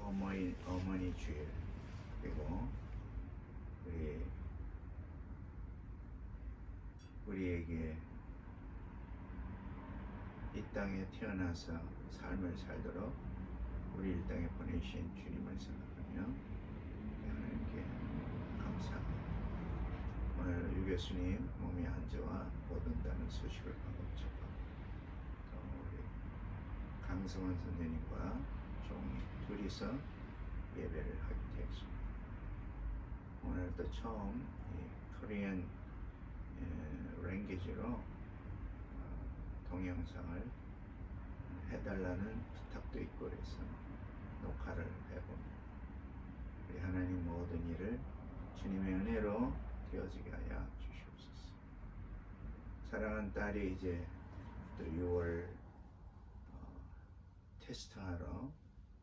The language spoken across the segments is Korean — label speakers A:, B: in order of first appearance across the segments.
A: 어머니 주일, 그리고 우리에게 이 땅에 태어나서 삶을 살도록 우리 이 땅에 보내신 주님을 생각하며 하나님께 감사합니다. 오늘 유 교수님 몸이 안 좋아 못 온다는 소식을 받았죠. 또 우리 강성원 선생님과 종이 둘이서 예배를 하게 되었습니다. 오늘 또 처음 코리안 랭귀지로 동영상을 해달라는 부탁도 있고 그래서 녹화를 해봅니다. 우리 하나님 모든 일을 주님의 은혜로 되어지게 하여 주시옵소서. 사랑하는 딸이 이제 또 6월 테스트하러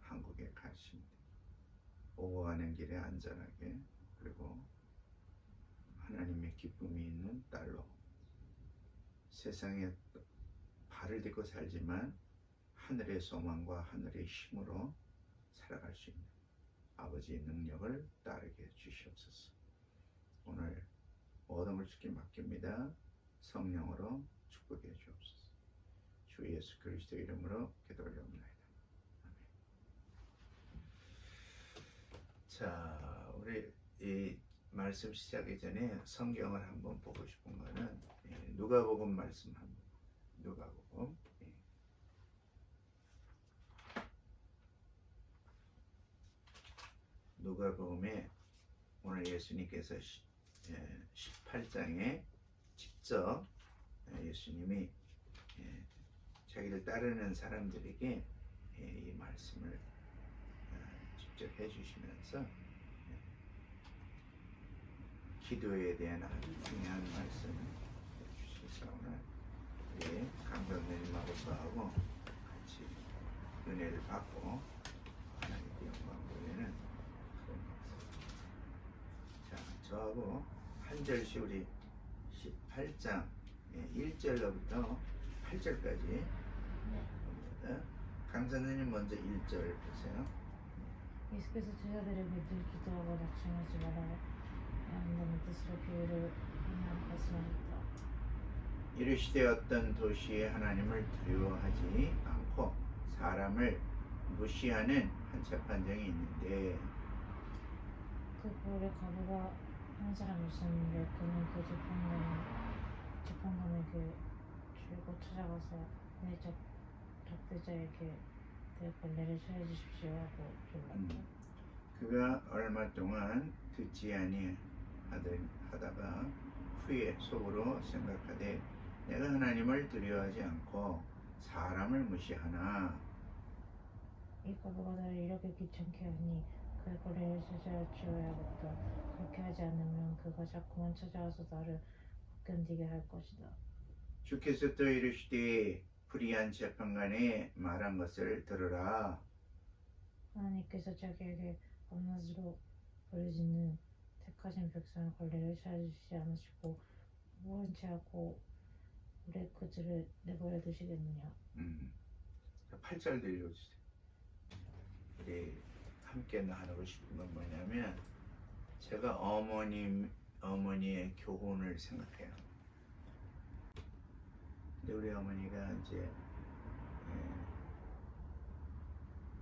A: 한국에 가십니다. 오고 가는 길에 안전하게, 그리고 하나님의 기쁨이 있는 딸로 세상에 발을 딛고 살지만 하늘의 소망과 하늘의 힘으로 살아갈 수 있는 아버지의 능력을 따르게 주시옵소서. 오늘 모든 걸 주께 맡깁니다. 성령으로 축복해 주옵소서. 주 예수 그리스도 이름으로 기도드립니다. 자, 우리 이 말씀 시작하기 전에 성경을 한번 보고 싶은 거는 누가복음 말씀 한번. 누가복음. 누가복음에 오늘 예수님께서 18장에 직접 예수님이 자기를 따르는 사람들에게 이 말씀을 직접 해주시면서 기도에 대한 아주 중요한 말씀을 해주셔서 오늘 우리 강선생님하고 저하고 같이 은혜를 받고 하나님께 영광 돌리는 그런 말씀. 자, 저하고 한 절씩 우리 18장 1절로부터 8절까지 봅니다. 강선생님 먼저 1절 보세요.
B: 예수께서 제자들에게 늘 기도하고 낙심하지 말아라. 하나님의 뜻으로 교회를 행하였습니다.
A: 이르시되 어떤 도시에 하나님을 두려워하지 않고 사람을 무시하는 한 재판장이 있는데
B: 그 고을에 과부가 한 사람이 있었는데 그는 그 재판관에게 줄곧 찾아가서 내 적대자에게 내 권례를 처해 주십시오 하고 졸랐다.
A: 그가 얼마 동안 듣지 아니하다가 후에 속으로 생각하되 내가 하나님을 두려워하지 않고 사람을 무시하나
B: 이 과부가 나를 이렇게 귀찮게 하니 그의 권례를 찾아주어야겠다. 그렇게 하지 않으면 그가 자꾸만 찾아와서 나를 못 견디게 할 것이다.
A: 주께서 또 이르시되 불의한 재판관이 말한 것을 들으라.
B: 하나님께서 자기에게 밤낮으로 부르짖는 택하신 백성의 권례를 찾아주시지 않으시고 모른 채 하고 오래 그들을 내버려 두시겠느냐.
A: 8절 들려주세요. 우리 함께 나누고 싶은 건 뭐냐면 제가 어머니의 교훈을 생각해요. 근데 우리 어머니가 이제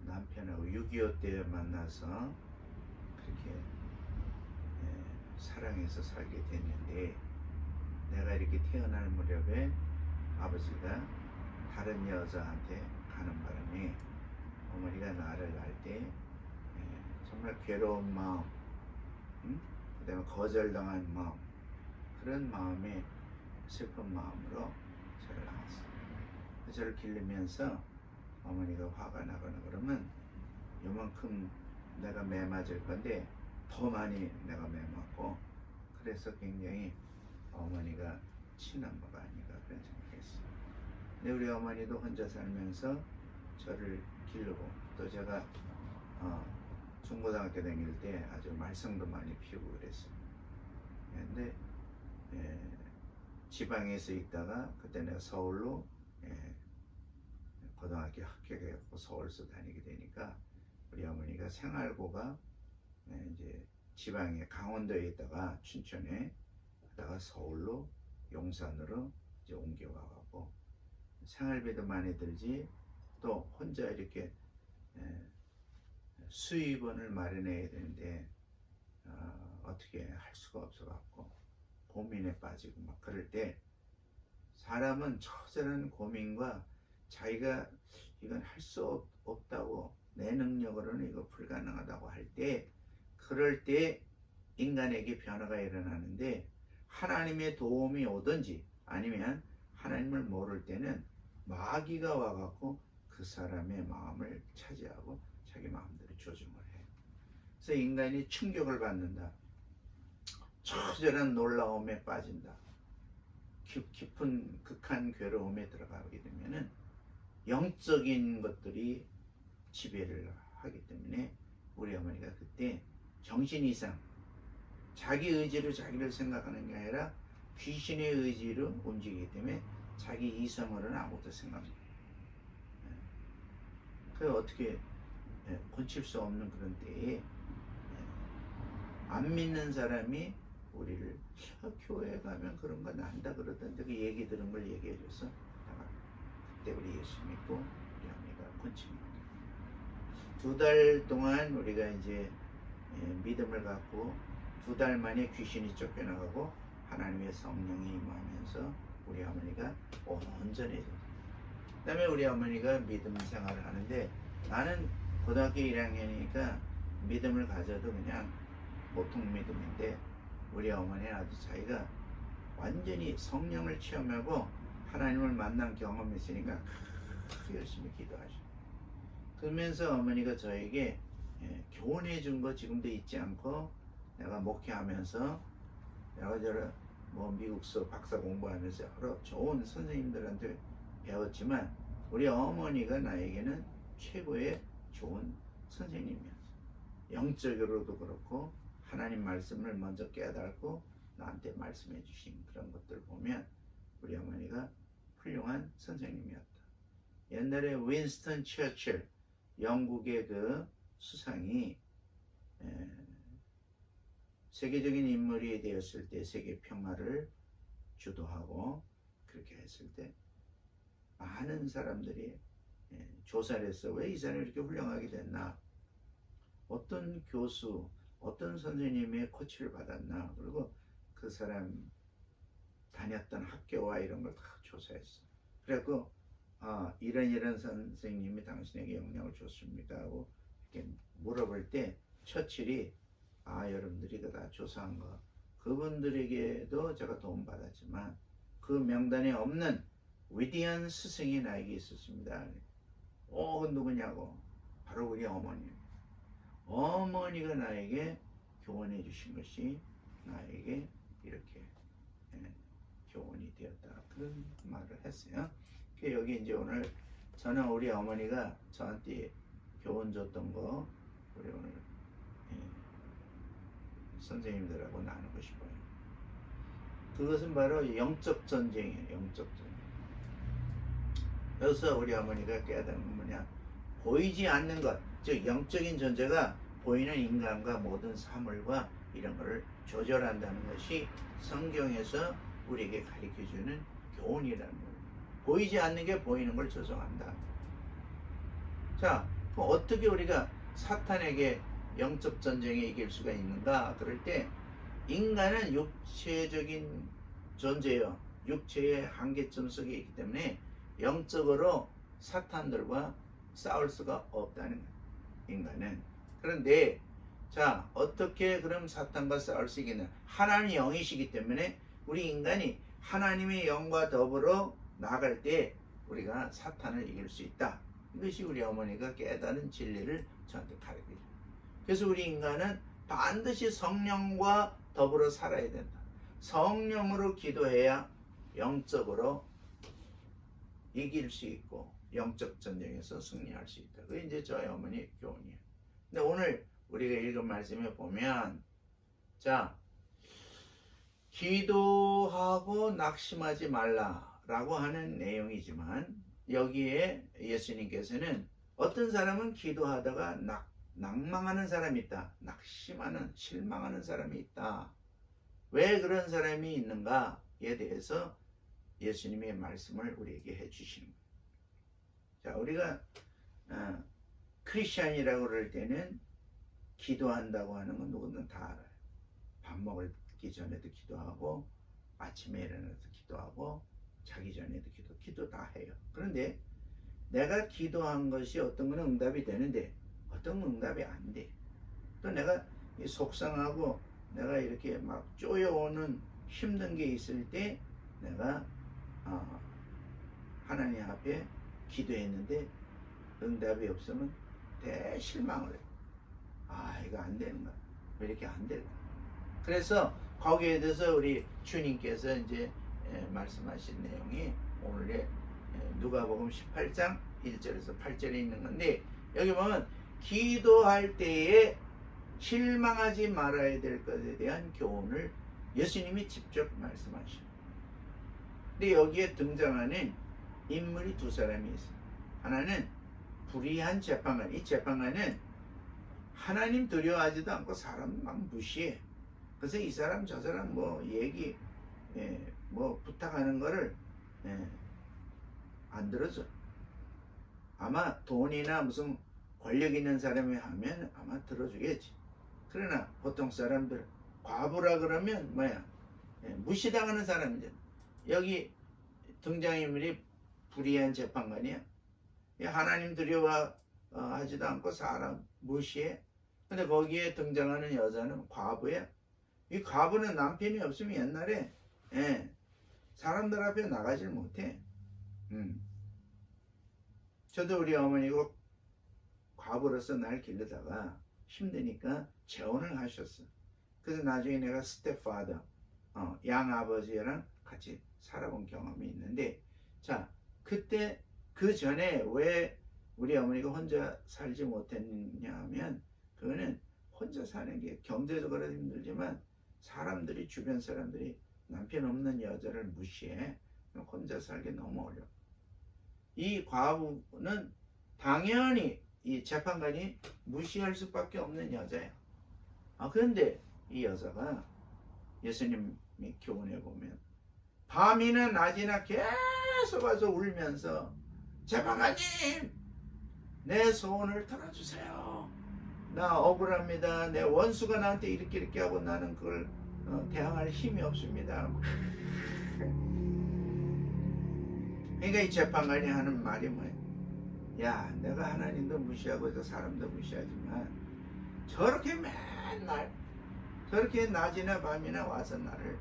A: 남편하고 6.25 때 만나서 그렇게 사랑해서 살게 됐는데 내가 이렇게 태어날 무렵에 아버지가 다른 여자한테 가는 바람에 어머니가 나를 낳을 때 정말 괴로운 마음, 그 다음에 거절당한 마음, 그런 마음에 슬픈 마음으로 저를 낳았어요. 저를 기르면서 어머니가 화가 나거나 그러면 요만큼 내가 매 맞을 건데 더 많이 내가 매 맞고, 그래서 굉장히 어머니가 친한 엄마가 아닌가 그런 생각했어요. 근데 우리 어머니도 혼자 살면서 저를 기르고 또 제가 중고등학교 다닐 때 아주 말썽도 많이 피우고 그랬어요. 근데 지방에서 있다가 그때 내가 서울로 고등학교 합격해갖고 서울서 다니게 되니까 우리 어머니가 생활고가 이제 지방에 강원도에 있다가 춘천에 하다가 서울로 용산으로 이제 옮겨와가고 생활비도 많이 들지 또 혼자 이렇게 수입원을 마련해야 되는데 어떻게 할 수가 없어갖고 고민에 빠지고 막 그럴 때 사람은 처절한 고민과 자기가 이건 할 수 없다고 내 능력으로는 이거 불가능하다고 할 때 그럴 때 인간에게 변화가 일어나는데 하나님의 도움이 오든지 아니면 하나님을 모를 때는 마귀가 와갖고 그 사람의 마음을 차지하고 자기 마음대로 조종을 해. 그래서 인간이 충격을 받는다. 처절한 놀라움에 빠진다. 깊은 극한 괴로움에 들어가게 되면은 영적인 것들이 지배를 하기 때문에 우리 어머니가 그때 정신 이상 자기 의지로 자기를 생각하는 게 아니라 귀신의 의지로 움직이기 때문에 자기 이성으로는 아무것도 생각합니다. 그 어떻게 고칠 수 없는 그런 때에 안 믿는 사람이 우리를 교회에 가면 그런 거 난다 그러던데 그 얘기 들은 걸 얘기해 줘서 내가 그때 우리 예수 믿고 우리 어머니가 고칩니다. 2달 동안 우리가 이제 믿음을 갖고 2달 만에 귀신이 쫓겨나가고 하나님의 성령이 임하면서 우리 어머니가 온전해졌어요. 그 다음에 우리 어머니가 믿음 생활을 하는데 나는 고등학교 1학년이니까 믿음을 가져도 그냥 보통 믿음인데 우리 어머니는 아주 자기가 완전히 성령을 체험하고 하나님을 만난 경험이 있으니까 열심히 기도하셔. 그러면서 어머니가 저에게 교훈해 준 거 지금도 잊지 않고 내가 목회하면서 여러저러 뭐 미국서 박사 공부하면서 여러 좋은 선생님들한테 배웠지만 우리 어머니가 나에게는 최고의 좋은 선생님이었어. 영적으로도 그렇고 하나님 말씀을 먼저 깨달고 나한테 말씀해 주신 그런 것들 보면 우리 어머니가 훌륭한 선생님이었다. 옛날에 윈스턴 처칠 영국의 그 수상이 세계적인 인물이 되었을 때 세계 평화를 주도하고 그렇게 했을 때 많은 사람들이 조사를 했어. 왜 이 사람이 이렇게 훌륭하게 됐나? 어떤 교수, 어떤 선생님의 코치를 받았나? 그리고 그 사람 다녔던 학교와 이런 걸 다 조사했어. 그래갖고 이런 선생님이 당신에게 영향을 줬습니까? 하고 이렇게 물어볼 때 처칠이 여러분들이 다 조사한 거 그분들에게도 제가 도움받았지만 그 명단에 없는 위대한 스승이 나에게 있었습니다. 그 누구냐고? 바로 우리 어머니. 어머니가 나에게 교훈해 주신 것이 나에게 이렇게 교훈이 되었다. 그런 말을 했어요. 여기 이제 오늘 저는 우리 어머니가 저한테 교훈 줬던 거 우리 오늘 선생님들하고 나누고 싶어요. 그것은 바로 영적 전쟁이에요. 영적 전쟁. 여기서 우리 어머니가 깨닫는 건 뭐냐? 보이지 않는 것, 즉 영적인 존재가 보이는 인간과 모든 사물과 이런 것을 조절한다는 것이 성경에서 우리에게 가르쳐주는 교훈이라는 거예요. 보이지 않는 게 보이는 걸 조정한다. 자, 그럼 어떻게 우리가 사탄에게 영적 전쟁에 이길 수가 있는가? 그럴 때 인간은 육체적인 존재요. 육체의 한계점 속에 있기 때문에 영적으로 사탄들과 싸울 수가 없다는 거예요. 인간은. 그런데 자, 어떻게 그럼 사탄과 싸울 수 있겠냐? 하나님이 영이시기 때문에 우리 인간이 하나님의 영과 더불어 나아갈 때 우리가 사탄을 이길 수 있다. 이것이 우리 어머니가 깨달은 진리를 저한테 가르쳐줘요. 그래서 우리 인간은 반드시 성령과 더불어 살아야 된다. 성령으로 기도해야 영적으로 이길 수 있고 영적 전쟁에서 승리할 수 있다. 그게 이제 저희 어머니의 교훈이에요. 근데 오늘 우리가 읽은 말씀에 보면 자, 기도하고 낙심하지 말라라고 하는 내용이지만 여기에 예수님께서는 어떤 사람은 기도하다가 낭망하는 사람이 있다. 낙심하는, 실망하는 사람이 있다. 왜 그런 사람이 있는가에 대해서 예수님의 말씀을 우리에게 해주시는 거예요. 자, 우리가 크리스찬이라고 그럴 때는 기도한다고 하는 건 누구든 다 알아요. 밥 먹기 전에도 기도하고 아침에 일어나서 기도하고 자기 전에도 기도 다 해요. 그런데 내가 기도한 것이 어떤 거는 응답이 되는데 어떤 건 응답이 안 돼. 또 내가 속상하고 내가 이렇게 막 쪼여오는 힘든 게 있을 때 내가 하나님 앞에 기도했는데 응답이 없으면 대실망을 해요. 아, 이거 안 되는 거야. 왜 이렇게 안 될까? 그래서 거기에 대해서 우리 주님께서 이제 말씀하신 내용이 오늘의 누가복음 18장 1절에서 8절에 있는 건데, 여기 보면 기도할 때에 실망하지 말아야 될 것에 대한 교훈을 예수님이 직접 말씀하셔요. 근데 여기에 등장하는 인물이 두 사람이 있어요. 하나는 불의한 재판관. 이 재판관은 하나님 두려워하지도 않고 사람 막 무시해. 그래서 이 사람 저 사람 뭐 얘기 뭐 부탁하는 거를 안 들어줘. 아마 돈이나 무슨 권력 있는 사람이 하면 아마 들어주겠지. 그러나 보통 사람들 과부라 그러면 뭐야, 무시당하는 사람이잖아. 여기 등장인물이 불의한 재판관이야. 하나님 두려워하지도 않고 사람 무시해. 근데 거기에 등장하는 여자는 과부야. 이 과부는 남편이 없으면 옛날에 사람들 앞에 나가질 못해. 저도 우리 어머니가 과부로서 날 기르다가 힘드니까 재혼을 하셨어. 그래서 나중에 내가 스텝파더, 양아버지랑 같이 살아본 경험이 있는데, 자, 그때 그 전에 왜 우리 어머니가 혼자 살지 못했냐 하면, 그거는 혼자 사는 게 경제적으로 힘들지만 사람들이, 주변 사람들이 남편 없는 여자를 무시해. 혼자 살기 너무 어려워. 이 과부는 당연히 이 재판관이 무시할 수밖에 없는 여자예요. 그런데 이 여자가 예수님이 교훈해 보면 밤이나 낮이나 계속 와서 울면서, 재판관님, 내 소원을 들어주세요. 나 억울합니다. 내 원수가 나한테 이렇게 하고 나는 그걸 대항할 힘이 없습니다. 그러니까 이 재판관이 하는 말이 뭐예요? 야, 내가 하나님도 무시하고 저 사람도 무시하지만 저렇게 맨날 저렇게 낮이나 밤이나 와서 나를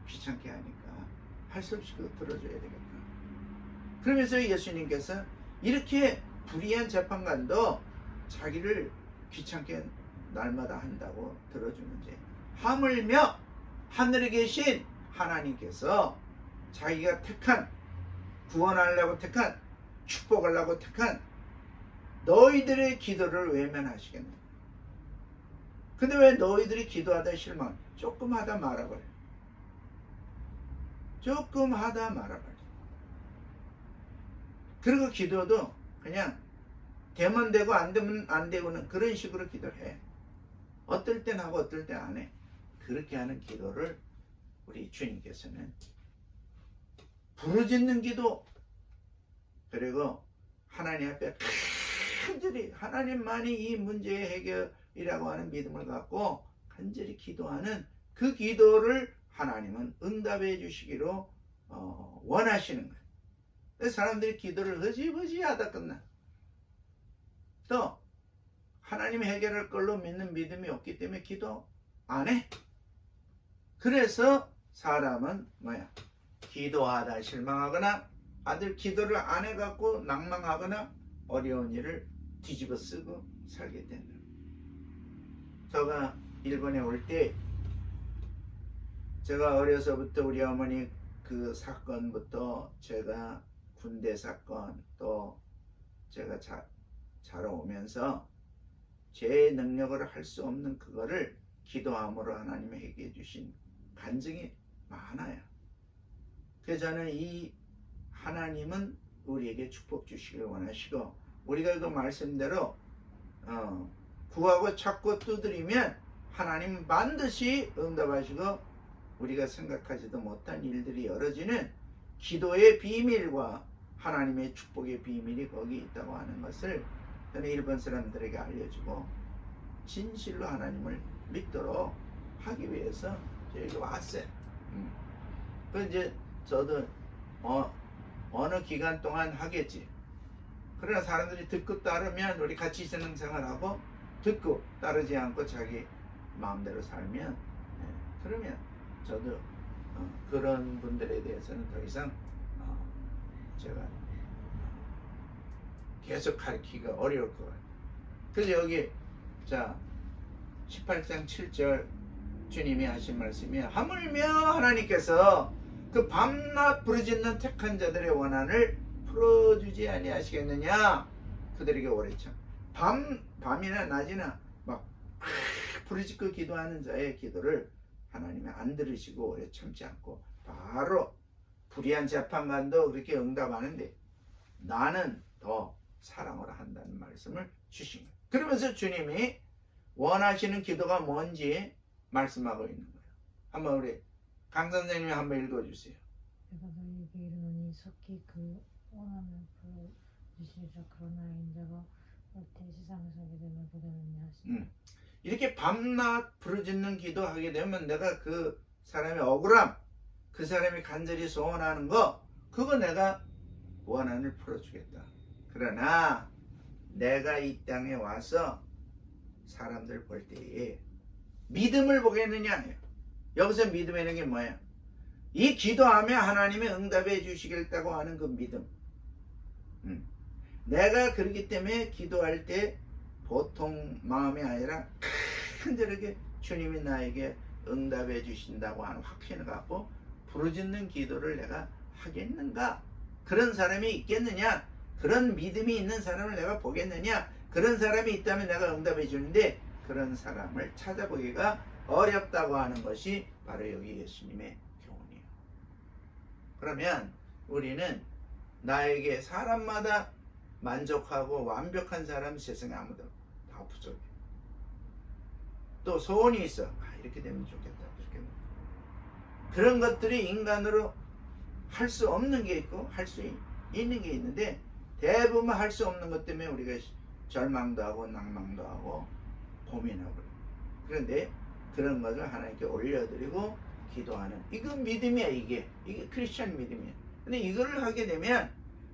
A: 귀찮게 하니까 할 수 없이 그거 들어줘야 되겠다. 그러면서 예수님께서 이렇게 불의한 재판관도 자기를 귀찮게 날마다 한다고 들어주는지, 하물며 하늘에 계신 하나님께서 자기가 택한, 구원하려고 택한, 축복하려고 택한 너희들의 기도를 외면하시겠냐. 근데 왜 너희들이 기도하다 실망? 조금 하다 말아버려. 조금 하다 말아버려. 그리고 기도도 그냥 되면 되고 안 되면 안 되고는 그런 식으로 기도를 해. 어떨 땐 하고 어떨 땐 안 해. 그렇게 하는 기도를 우리 주님께서는 부르짖는 기도, 그리고 하나님 앞에 간절히 하나님만이 이 문제의 해결이라고 하는 믿음을 갖고 간절히 기도하는 그 기도를 하나님은 응답해 주시기로 원하시는 거예요. 그래서 사람들이 기도를 흐지부지 하다 끝나. 또 하나님이 해결할 걸로 믿는 믿음이 없기 때문에 기도 안 해. 그래서 사람은 뭐야? 기도하다 실망하거나 아들 기도를 안 해갖고 낭망하거나 어려운 일을 뒤집어 쓰고 살게 된다. 제가 일본에 올 때, 제가 어려서부터 우리 어머니 그 사건부터 제가 군대 사건, 또 제가 자라오면서 제 능력으로 할 수 없는 그거를 기도함으로 하나님이 해결해 주신 간증이 많아요. 그래서 저는 이 하나님은 우리에게 축복 주시길 원하시고, 우리가 그 말씀대로 구하고 찾고 두드리면 하나님 반드시 응답하시고 우리가 생각하지도 못한 일들이 열어지는 기도의 비밀과 하나님의 축복의 비밀이 거기 있다고 하는 것을 저는 일본 사람들에게 알려주고 진실로 하나님을 믿도록 하기 위해서 여기 왔어요. 그 이제 저도 어느 기간 동안 하겠지. 그러나 사람들이 듣고 따르면 우리 같이 신앙생활하고 듣고 따르지 않고 자기 마음대로 살면 그러면 저도 그런 분들에 대해서는 더 이상 제가 계속 가르치기가 어려울 것 같아요. 그래서 여기 자 18장 7절 주님이 하신 말씀이 하물며 하나님께서 그 밤낮 부르짖는 택한 자들의 원한을 풀어주지 아니하시겠느냐. 그들에게 오래 참 밤이나 낮이나 막 부르짖고 기도하는 자의 기도를 하나님이 안 들으시고 오래 참지 않고 바로 불의한 재판관도 그렇게 응답하는데 나는 더 사랑으로 한다는 말씀을 주신 거예요. 그러면서 주님이 원하시는 기도가 뭔지 말씀하고 있는 거예요. 한번 우리 강 선생님이 한번 읽어주세요.
B: 내가 너희에게 이르노니 속히 그 원함을 풀어주시리라. 그러나 인자가 올 때 세상에서 하게 되면 보다는 하시니.
A: 이렇게 밤낮 부르짖는 기도하게 되면 내가 그 사람의 억울함, 그 사람이 간절히 소원하는 거, 그거 내가 원한을 풀어주겠다. 그러나 내가 이 땅에 와서 사람들 볼 때에 믿음을 보겠느냐. 여기서 믿음이라는 게 뭐예요? 이 기도하며 하나님의 응답해 주시겠다고 하는 그 믿음. 내가 그렇기 때문에 기도할 때 보통 마음이 아니라 간절하게 주님이 나에게 응답해 주신다고 하는 확신을 갖고 부르짖는 기도를 내가 하겠는가? 그런 사람이 있겠느냐? 그런 믿음이 있는 사람을 내가 보겠느냐? 그런 사람이 있다면 내가 응답해 주는데 그런 사람을 찾아보기가 어렵다고 하는 것이 바로 여기 예수님의 교훈이에요. 그러면 우리는 나에게 사람마다 만족하고 완벽한 사람 세상에 아무도 다 부족해. 또 소원이 있어. 이렇게 되면 좋겠다. 이렇게. 그런 것들이 인간으로 할 수 없는 게 있고 할 수 있는 게 있는데 대부분 할 수 없는 것 때문에 우리가 절망도 하고 낭망도 하고 고민하고 그런데 그런 것을 하나님께 올려드리고 기도하는 이건 믿음이야. 이게 크리스천 믿음이야. 근데 이거를 하게 되면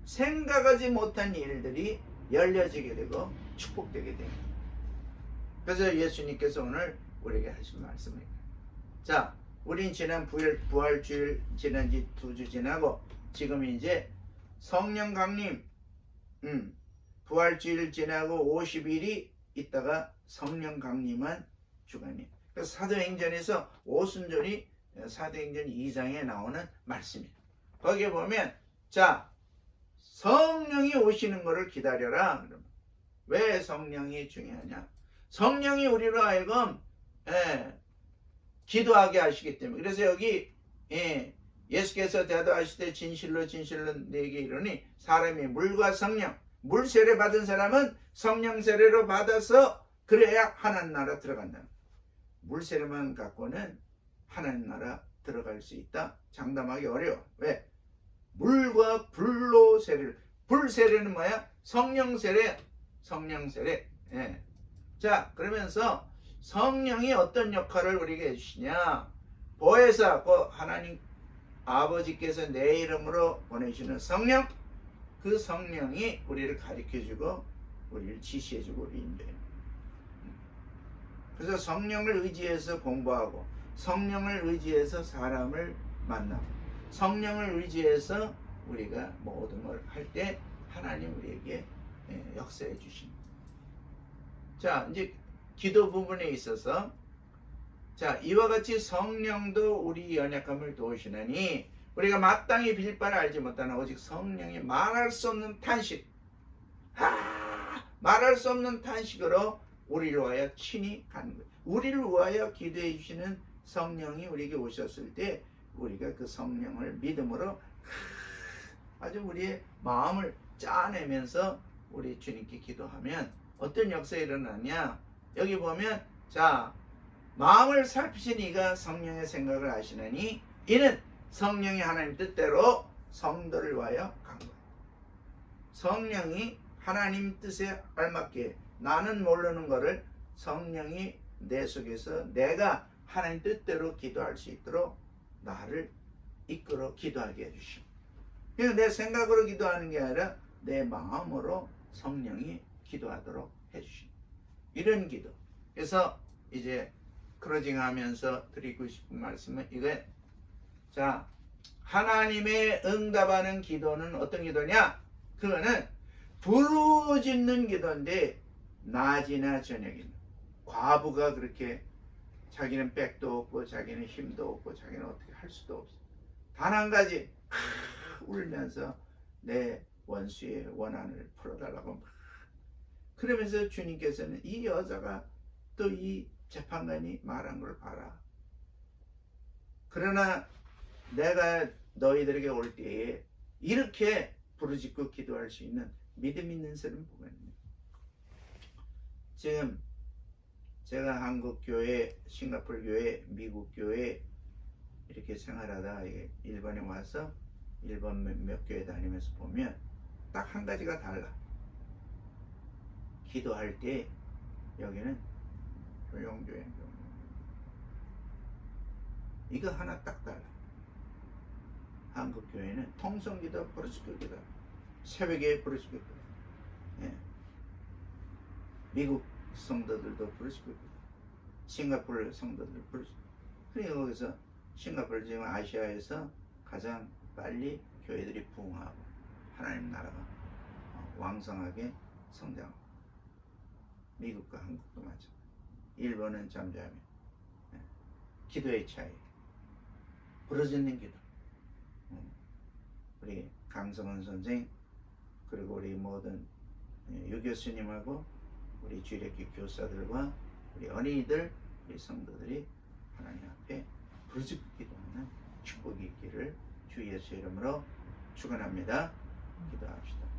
A: 생각하지 못한 일들이 열려지게 되고 축복되게 됩니다. 그래서 예수님께서 오늘 우리에게 하신 말씀입니다. 자, 우린 지난 부활주일 지난 지 2주 지나고 지금 이제 성령 강림 부활주일 지나고 50일이 있다가 성령 강림한 주간이에요. 그래서 사도행전에서 오순절이 사도행전 2장에 나오는 말씀이에요. 거기에 보면 자 성령이 오시는 것을 기다려라. 왜 성령이 중요하냐? 성령이 우리로 하여금 기도하게 하시기 때문에. 그래서 여기 예수께서 대답하시되 진실로 진실로 내게 이르니 사람이 물과 성령 물 세례 받은 사람은 성령 세례로 받아서 그래야 하나님 나라 들어간다. 물 세례만 갖고는 하나님 나라 들어갈 수 있다? 장담하기 어려워. 왜? 물과 불로 세례를. 불 세례는 뭐야? 성령 세례. 성령 세례. 자, 그러면서 성령이 어떤 역할을 우리에게 해주시냐? 보혜사, 하나님 아버지께서 내 이름으로 보내시는 성령, 그 성령이 우리를 가르쳐주고 우리를 지시해주고 우리 인도해요. 그래서 성령을 의지해서 공부하고 성령을 의지해서 사람을 만나고 성령을 의지해서 우리가 모든 걸 할 때 하나님 우리에게 역사해 주십니다. 자, 이제 기도 부분에 있어서 자, 이와 같이 성령도 우리 연약함을 도우시나니 우리가 마땅히 빌 바를 알지 못하나 오직 성령이 말할 수 없는 탄식 말할 수 없는 탄식으로 우리를 위하여 친히 가는 거예요. 우리를 위하여 기도해 주시는 성령이 우리에게 오셨을 때 우리가 그 성령을 믿음으로 아주 우리의 마음을 짜내면서 우리 주님께 기도하면 어떤 역사가 일어나냐? 여기 보면 자 마음을 살피신 이가 성령의 생각을 아시느니 이는 성령이 하나님 뜻대로 성도를 위하여 간 거예요. 성령이 하나님 뜻에 알맞게 나는 모르는 거를 성령이 내 속에서 내가 하나님 뜻대로 기도할 수 있도록 나를 이끌어 기도하게 해주시오. 그러니까 내 생각으로 기도하는 게 아니라 내 마음으로 성령이 기도하도록 해주시오. 이런 기도. 그래서 이제 크로징 하면서 드리고 싶은 말씀은 이게 자 하나님의 응답하는 기도는 어떤 기도냐? 그거는 부르짖는 기도인데 낮이나 저녁이나 과부가 그렇게 자기는 백도 없고 자기는 힘도 없고 자기는 어떻게 할 수도 없어. 단 한 가지 울면서 내 원수의 원한을 풀어달라고 막 그러면서 주님께서는 이 여자가 또 이 재판관이 말한 걸 봐라. 그러나 내가 너희들에게 올 때에 이렇게 부르짖고 기도할 수 있는 믿음 있는 사람 보겠네. 지금 제가 한국 교회, 싱가포르 교회, 미국 교회 이렇게 생활하다 일본에 와서 일본 몇 교회 다니면서 보면 딱 한 가지가 달라. 기도할 때 여기는 조용조용 이거 하나 딱 달라. 한국 교회는 통성기도 부르짖고 기도, 새벽에 부르짖고 기도. 예. 미국 성도들도 부르짖고 기도, 싱가포르 성도들 부르짖고. 그러니까 거기서 싱가포르 지금 아시아에서 가장 빨리 교회들이 부흥하고 하나님 나라가 왕성하게 성장하고 미국과 한국도 마찬가지. 일본은 잠잠해. 기도의 차이. 부르짖는 기도. 우리 강성원 선생 그리고 우리 모든 유 교수님하고 우리 주일학교 교사들과 우리 어린이들 우리 성도들이 하나님 앞에 부르짖고 기도하는 축복이 있기를 주 예수 이름으로 축원합니다. 기도합시다.